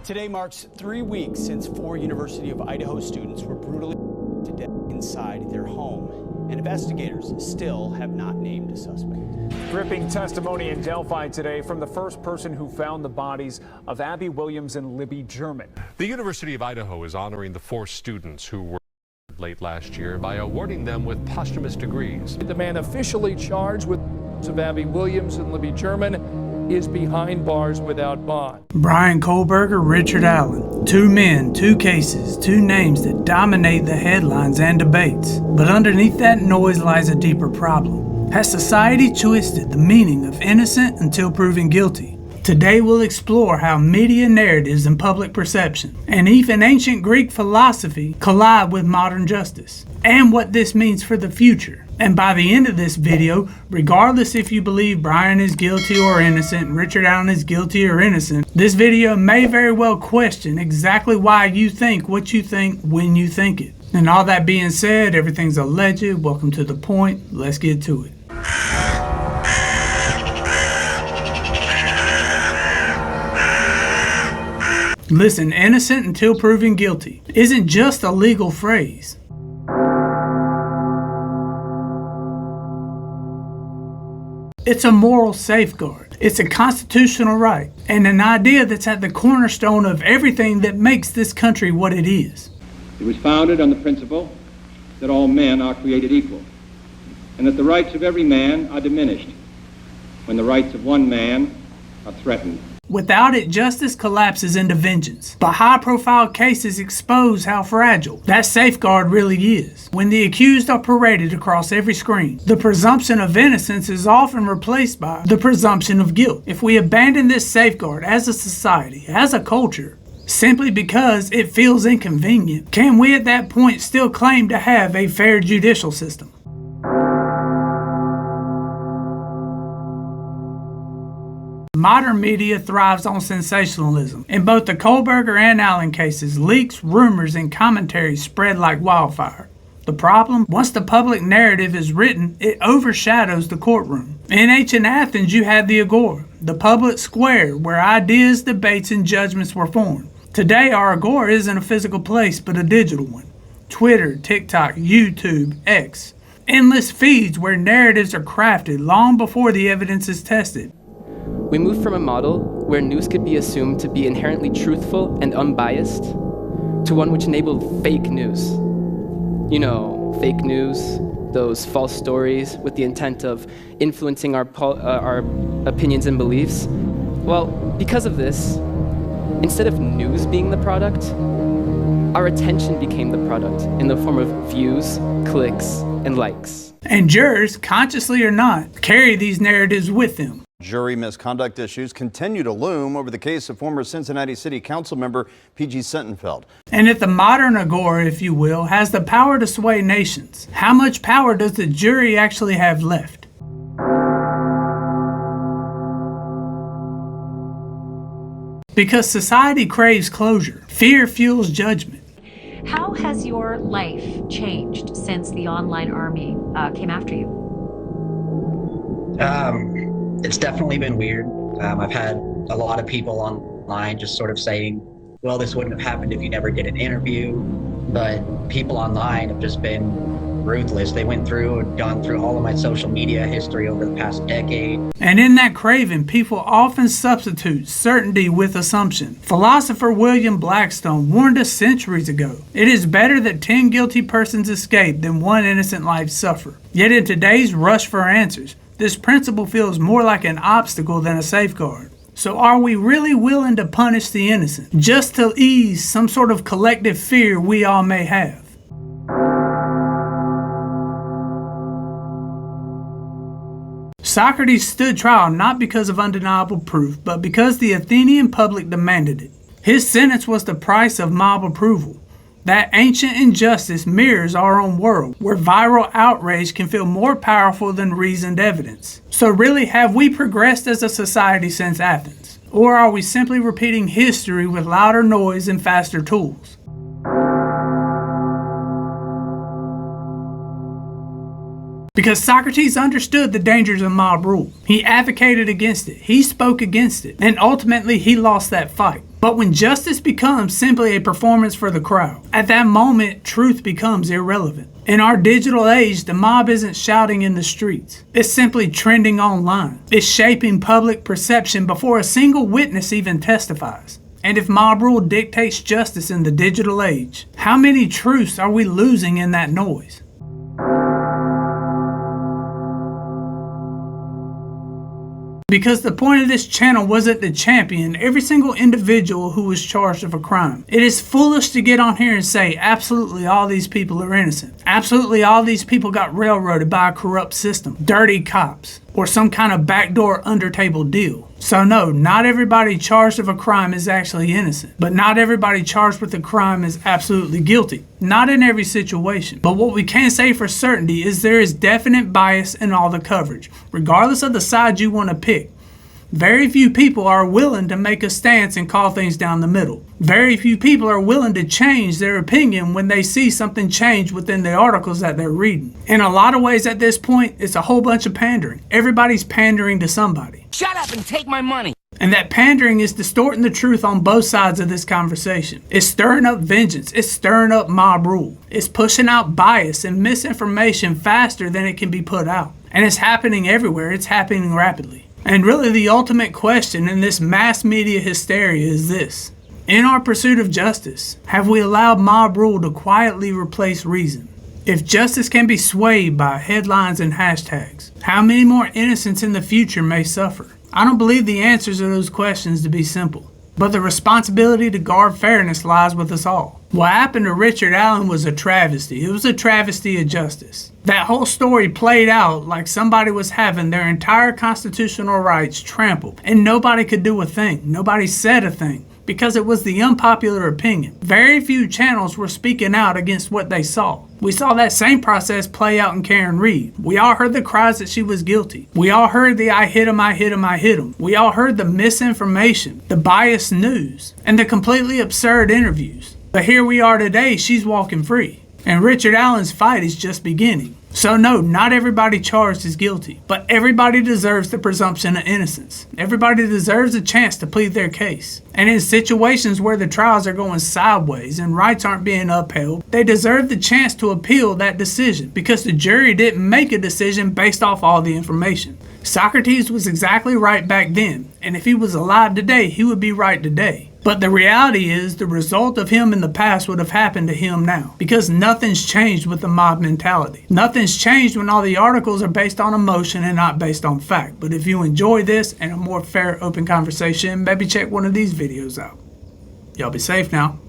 Today marks 3 weeks since 4 University of Idaho students were brutally to death inside their home, and investigators still have not named a suspect. Gripping testimony in Delphi today from the first person who found the bodies of Abby Williams and Libby German. The University of Idaho is honoring the 4 students who were late last year by awarding them with posthumous degrees. The man officially charged with of Abby Williams and Libby German is behind bars without bond. Bryan Kohberger, Richard Allen. 2 men, 2 cases, 2 names that dominate the headlines and debates. But underneath that noise lies a deeper problem. Has society twisted the meaning of innocent until proven guilty? Today we'll explore how media narratives and public perception, and even ancient Greek philosophy, collide with modern justice, and what this means for the future. And by the end of this video, regardless if you believe Bryan is guilty or innocent, Richard Allen is guilty or innocent, this video may very well question exactly why you think what you think when you think it. And all that being said, everything's alleged. Welcome to The Point. Let's get to it. Listen, innocent until proven guilty isn't just a legal phrase. It's a moral safeguard. It's a constitutional right, and an idea that's at the cornerstone of everything that makes this country what it is. It was founded on the principle that all men are created equal, and that the rights of every man are diminished when the rights of one man are threatened. Without it, justice collapses into vengeance. But high-profile cases expose how fragile that safeguard really is. When the accused are paraded across every screen, the presumption of innocence is often replaced by the presumption of guilt. If we abandon this safeguard as a society, as a culture, simply because it feels inconvenient, can we at that point still claim to have a fair judicial system? Modern media thrives on sensationalism. In both the Kohberger and Allen cases, leaks, rumors, and commentaries spread like wildfire. The problem? Once the public narrative is written, it overshadows the courtroom. In ancient Athens, you had the agora, the public square where ideas, debates, and judgments were formed. Today, our agora isn't a physical place, but a digital one. Twitter, TikTok, YouTube, X. Endless feeds where narratives are crafted long before the evidence is tested. We moved from a model where news could be assumed to be inherently truthful and unbiased to one which enabled fake news. You know, fake news, those false stories with the intent of influencing our opinions and beliefs. Well, because of this, instead of news being the product, our attention became the product in the form of views, clicks, and likes. And jurors, consciously or not, carry these narratives with them. Jury misconduct issues continue to loom over the case of former Cincinnati City Council member P.G. Sittenfeld. And if the modern agora, if you will, has the power to sway nations, how much power does the jury actually have left? Because society craves closure. Fear fuels judgment. How has your life changed since the online army came after you? It's definitely been weird. I've had a lot of people online just sort of saying, well, this wouldn't have happened if you never did an interview. But people online have just been ruthless. They went through and gone through all of my social media history over the past decade. And in that craving, people often substitute certainty with assumption. Philosopher William Blackstone warned us centuries ago, it is better that 10 guilty persons escape than 1 innocent life suffer. Yet in today's rush for answers, this principle feels more like an obstacle than a safeguard. So are we really willing to punish the innocent, just to ease some sort of collective fear we all may have? Socrates stood trial not because of undeniable proof, but because the Athenian public demanded it. His sentence was the price of mob approval. That ancient injustice mirrors our own world, where viral outrage can feel more powerful than reasoned evidence. So really, have we progressed as a society since Athens? Or are we simply repeating history with louder noise and faster tools? Because Socrates understood the dangers of mob rule. He advocated against it, he spoke against it, and ultimately he lost that fight. But when justice becomes simply a performance for the crowd, at that moment, truth becomes irrelevant. In our digital age, the mob isn't shouting in the streets. It's simply trending online. It's shaping public perception before a single witness even testifies. And if mob rule dictates justice in the digital age, how many truths are we losing in that noise? Because the point of this channel wasn't to champion every single individual who was charged of a crime. It is foolish to get on here and say absolutely all these people are innocent. Absolutely all these people got railroaded by a corrupt system, dirty cops, or some kind of backdoor under-table deal. So no, not everybody charged of a crime is actually innocent. But not everybody charged with a crime is absolutely guilty. Not in every situation. But what we can say for certainty is there is definite bias in all the coverage, regardless of the side you want to pick. Very few people are willing to make a stance and call things down the middle. Very few people are willing to change their opinion when they see something change within the articles that they're reading. In a lot of ways at this point, it's a whole bunch of pandering. Everybody's pandering to somebody. Shut up and take my money. And that pandering is distorting the truth on both sides of this conversation. It's stirring up vengeance. It's stirring up mob rule. It's pushing out bias and misinformation faster than it can be put out. And it's happening everywhere. It's happening rapidly. And really the ultimate question in this mass media hysteria is this. In our pursuit of justice, have we allowed mob rule to quietly replace reason? If justice can be swayed by headlines and hashtags, how many more innocents in the future may suffer? I don't believe the answers to those questions to be simple. But the responsibility to guard fairness lies with us all. What happened to Richard Allen was a travesty. It was a travesty of justice. That whole story played out like somebody was having their entire constitutional rights trampled, and nobody could do a thing. Nobody said a thing, because it was the unpopular opinion. Very few channels were speaking out against what they saw. We saw that same process play out in Karen Reed. We all heard the cries that she was guilty. We all heard the I hit him, I hit him, I hit him. We all heard the misinformation, the biased news, and the completely absurd interviews. But here we are today, she's walking free. And Richard Allen's fight is just beginning. So no, not everybody charged is guilty, but everybody deserves the presumption of innocence. Everybody deserves a chance to plead their case. And in situations where the trials are going sideways and rights aren't being upheld, they deserve the chance to appeal that decision because the jury didn't make a decision based off all the information. Socrates was exactly right back then, and if he was alive today, he would be right today. But the reality is the result of him in the past would have happened to him now because nothing's changed with the mob mentality. Nothing's changed when all the articles are based on emotion and not based on fact. But if you enjoy this and a more fair, open conversation, maybe check one of these videos out. Y'all be safe now.